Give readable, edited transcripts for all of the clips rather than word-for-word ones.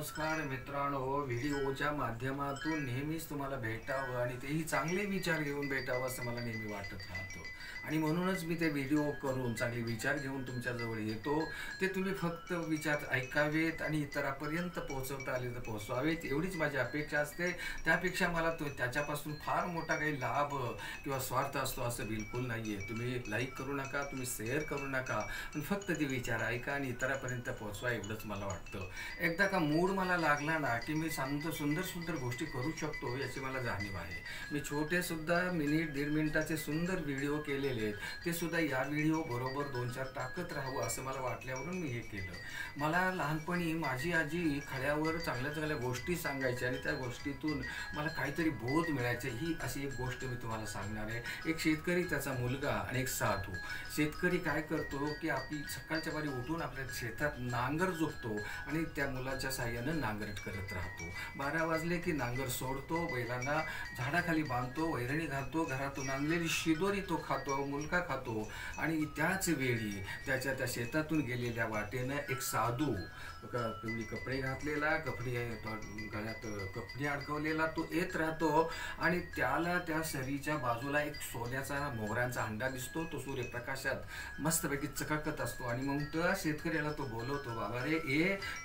नमस्कार मित्रांनो, व्हिडिओच्या माध्यमातून नेहमीच तुम्हाला भेटावं आणि तेही चांगले विचार घेऊन भेटावं असं मला नेहमी वाटत राहतं आणि म्हणूनच मी ते व्हिडिओ करून चांगले विचार घेऊन तुमच्याजवळ येतो. ते तुम्ही फक्त विचार ऐकावेत आणि इतरांपर्यंत पोहोचवता आले तर पोहोचवावेत एवढीच माझी अपेक्षा असते. त्यापेक्षा मला त्याच्यापासून फार मोठा काही लाभ किंवा स्वार्थ असतो असं बिलकुल नाही आहे. तुम्ही लाईक करू नका, तुम्ही शेअर करू नका, पण फक्त ते विचार ऐका आणि इतरांपर्यंत पोहोचवा एवढंच मला वाटतं. एकदा का मूड मला लागला ना की मी सुंदर सुंदर गोष्टी करू शकतो याची मला जाणीव आहे. मी छोटे सुद्धा मिनिट 1.5 मिनिटाचे सुंदर व्हिडिओ केलेले आहेत, ते सुद्धा या व्हिडिओ बरोबर 2-4 टाकत राहावं असं मला वाटल्यावरून मी हे केलं. मला लहानपणी माझी आजी खड्यावर चांगल्या चांगल्या गोष्टी सांगायची आणि त्या गोष्टीतून मला काहीतरी बोध मिळायचे. ही अशी एक गोष्ट मी तुम्हाला सांगणार आहे. एक शेतकरी, त्याचा मुलगा आणि एक साधू. शेतकरी काय करतो की आपली सकाळच्या बारी उठून आपल्या शेतात नांगर जोपतो आणि त्या मुलाच्या साह्यानं नांगरट करत राहतो. 12 वाजले की नांगर सोडतो, बैलांना झाडाखाली बांधतो, वैरणी घालतो, घरातून आणलेली शिदोरी तो खातो, मुलगा खातो. आणि त्याच वेळी त्याच्या त्या शेतातून गेलेल्या वाटेनं एक साधू पिवळी कपडे घातलेला, गळ्यात कपडे अडकवलेला तो येत राहतो आणि त्याला त्या सरीच्या बाजूला एक सोन्याचा मोगऱ्यांचा हंडा दिसतो. तो सूर्यप्रकाशात मस्तपैकी चकाकत असतो आणि मग त्या शेतकऱ्याला तो बोलवतो, बाबा रे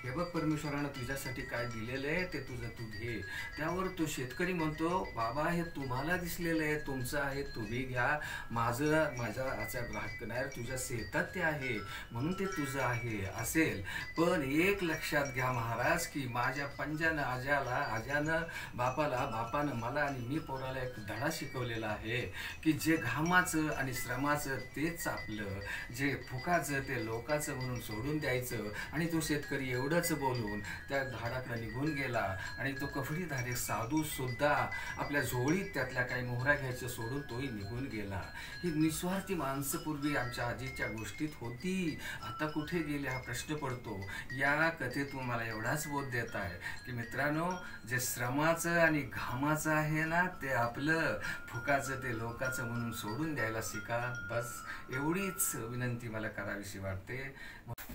हे बघ, परमेश्वरानं तुझ्यासाठी काय दिलेलं आहे ते तुझं तू घे. त्यावर तो शेतकरी म्हणतो, बाबा हे तुम्हाला दिसलेलं आहे, तुमचं आहे, तुम्ही घ्या, माझा हक्क नाही, तुझ्या शेतात ते आहे म्हणून ते तुझं आहे असेल. पण एक लक्षात घ्या महाराज की माझ्या पंजानं आज्यानं बापानं मला आणि मी पोराला एक धडा शिकवलेला आहे की जे घामाचं आणि श्रमाचं तेच आपलं, जे फुकाचं ते लोकाचं म्हणून सोडून द्यायचं. आणि तो शेतकरी एवढंच बोलून त्या झाडाकडे निघून गेला आणि तो कफडीधारी साधू सुद्धा आपल्या झोळीत त्यातल्या काही मोहरा घ्यायचं सोडून तोही निघून गेला. ही निस्वार्थी माणसं पूर्वी आमच्या आजीच्या गोष्टीत होती, आता कुठे गेले हा प्रश्न पडतो. या कथेतून मला एवढाच बोध देत आहे की मित्रांनो, जे श्रमाचं आणि घामाचं आहे ना ते आपलं, फुकाचं ते लोकाचं म्हणून सोडून द्यायला शिका. बस एवढीच विनंती मला करावीशी वाटते.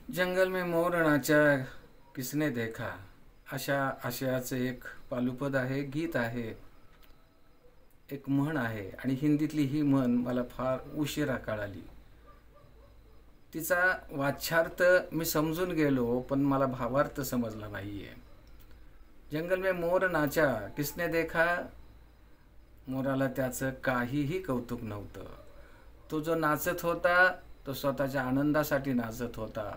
जंगल में मोर नाचा किसने देखा, अशा आशयाचं एक पालुपद आहे, गीत आहे, एक म्हण आहे. आणि हिंदीतली ही म्हण मला फार उशिरा कळाली. तिचा वाच्यार्थ मी समजून गेलो पण मला भावार्थ समजला नाहीये. जंगल में मोर नाचा किसने देखा, मोराला त्याचं काहीही कौतुक नव्हतं. तो जो नाचत होता तो स्वतःच्या आनंदासाठी नाचत होता,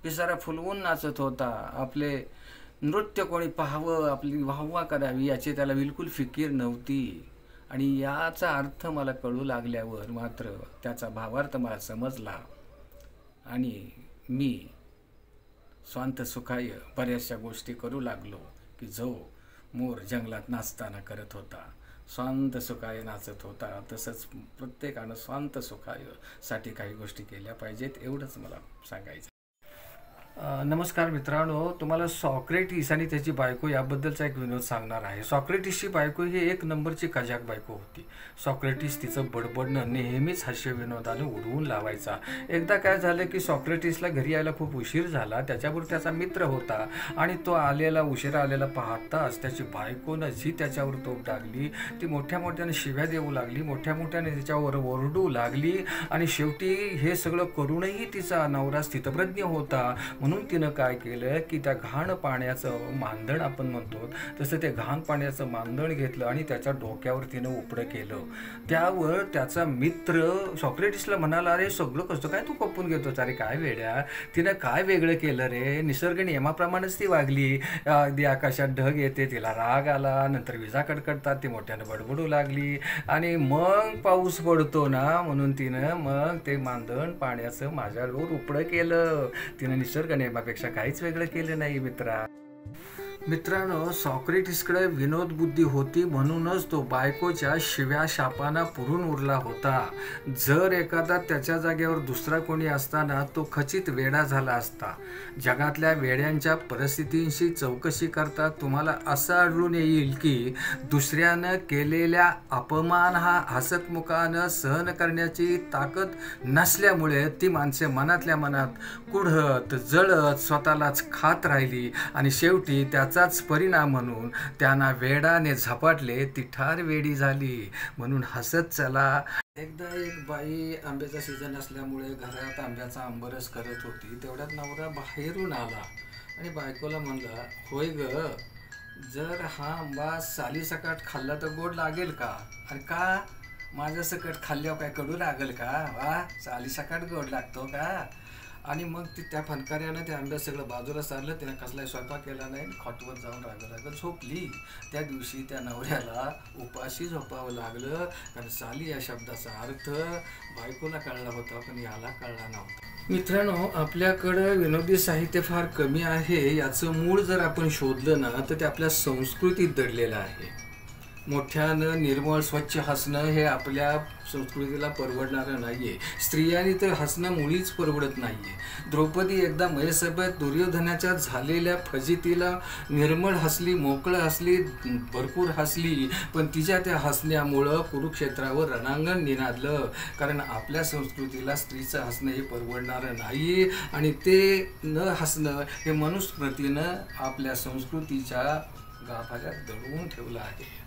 पिसारा फुलवून नाचत होता. आपले नृत्य कोणी पाहावं, आपली वाहवा करावी याची त्याला बिलकुल फिकीर नव्हती. आणि याचा अर्थ मला कळू लागल्यावर मात्र त्याचा भावार्थ मला समजला आणि मी स्वांत सुखाय बऱ्याचशा गोष्टी करू लागलो की जो मोर जंगलात नाचताना करत होता, स्वांत सुखाय नाचत होता. तसंच प्रत्येकानं स्वांत सुखाय साठी काही गोष्टी केल्या पाहिजेत एवढंच मला सांगायचं. नमस्कार मित्रांनो, तुम्हाला सॉक्रेटिस आणि त्याची बायको याबद्दलचा एक विनोद सांगणार आहे. सॉक्रेटिसची बायको ही एक नंबरची कजाक बायको होती. सॉक्रेटिस तिचं बडबडणं नेहमीच हास्य विनोदानं उडवून लावायचा. एकदा काय झालं की सॉक्रेटिसला घरी यायला खूप उशीर झाला. त्याच्यावर त्याचा मित्र होता आणि तो उशिरा आलेला पाहताच त्याची बायकोनं जी त्याच्यावर तोफ टाकली, ती मोठ्या मोठ्याने शिव्या देऊ लागली, मोठ्या मोठ्याने त्याच्यावर ओरडू लागली. आणि शेवटी हे सगळं करूनही तिचा नवरा स्थितप्रज्ञ होता म्हणून तिनं काय केलं की त्या घाण पाण्याचं मांदण आपण म्हणतो तसं ते घाण पाण्याचं मांदण घेतलं आणि त्याच्या डोक्यावर तिनं उपडं केलं. त्यावर त्याचा मित्र सॉक्रेटिसला म्हणाला, अरे सगळं कसं काय तू कपून घेतोस, अरे काय वेड्या, तिनं काय वेगळं केलं रे, निसर्ग नियमाप्रमाणेच ती वागली. अगदी आकाशात ढग येते, तिला राग आला, नंतर विजा कडकडतात, ती मोठ्यानं बडबडू लागली आणि मग पाऊस पडतो ना म्हणून तिनं मग ते मांदण पाण्याचं माझ्यावर उपडं केलं. तिनं निसर्ग नियमापेक्षा काहीच वेगळं केलं नाही मित्रा. मित्रांनो, सॉक्रेटिसकडे विनोद बुद्धी होती म्हणूनच तो बायकोच्या शिव्या शापांना पुरून उरला होता. जर एखादा त्याच्या जागेवर दुसरा कोणी असताना तो खचित वेडा झाला असता. जगातल्या वेड्यांच्या परिस्थितींशी चौकशी करता तुम्हाला असं आढळून येईल की दुसऱ्यानं केलेल्या अपमान हा हसतमुखानं सहन करण्याची ताकद नसल्यामुळे ती माणसे मनातल्या मनात कुढत जळत स्वतःलाच खात राहिली आणि शेवटी त्याचाच परिणाम म्हणून त्यांना वेडाने झपाटले. ती ठार वेडी झाली. म्हणून हसत चला. एकदा एक बाई आंब्याचा सीझन असल्यामुळे घरात आंब्याचा आंबरस करत होती. तेवढ्यात नवरा बाहेरून आला आणि बायकोला म्हणला, होय ग, जर हा आंबा सालीसकट खाल्ला तर गोड लागेल का? आणि का माझ्या सकट खाल्ल्यावर काय कडू लागेल का? वा, सालीसकट गोड लागतो का? आणि मग ती त्या फनकार्यानं त्या आंब्यात सगळं बाजूला सारलं. तिनं कसलाही स्वयंपाक केला नाही. खॉटवर जाऊन रागत झोपली. त्या दिवशी त्या नवऱ्याला उपाशी झोपावं लागलं, कारण साली या शब्दाचा अर्थ बायकोला कळला होता पण याला कळला नव्हता. मित्रांनो, आपल्याकडं विनोदी साहित्य फार कमी आहे. याचं मूळ जर आपण शोधलं ना तर ते आपल्या संस्कृतीत दडलेलं आहे. मोठ्यानं निर्मळ स्वच्छ हसणं हे आपल्या संस्कृतीला परवडणारं नाही आहे. स्त्रियांनी तर हसणं मुळीच परवडत नाही आहे. द्रौपदी एकदा मयसभेत दुर्योधनाच्या झालेल्या फजितीला निर्मळ हसली, मोकळं हसली, भरपूर हसली. पण तिच्या त्या हसण्यामुळं कुरुक्षेत्रावर रणांगण निनादलं. कारण आपल्या संस्कृतीला स्त्रीचं हसणं हे परवडणारं नाही आणि ते न हसणं हे मनुस्मृतीनं आपल्या संस्कृतीच्या गाभाऱ्यात दडवून ठेवलं आहे.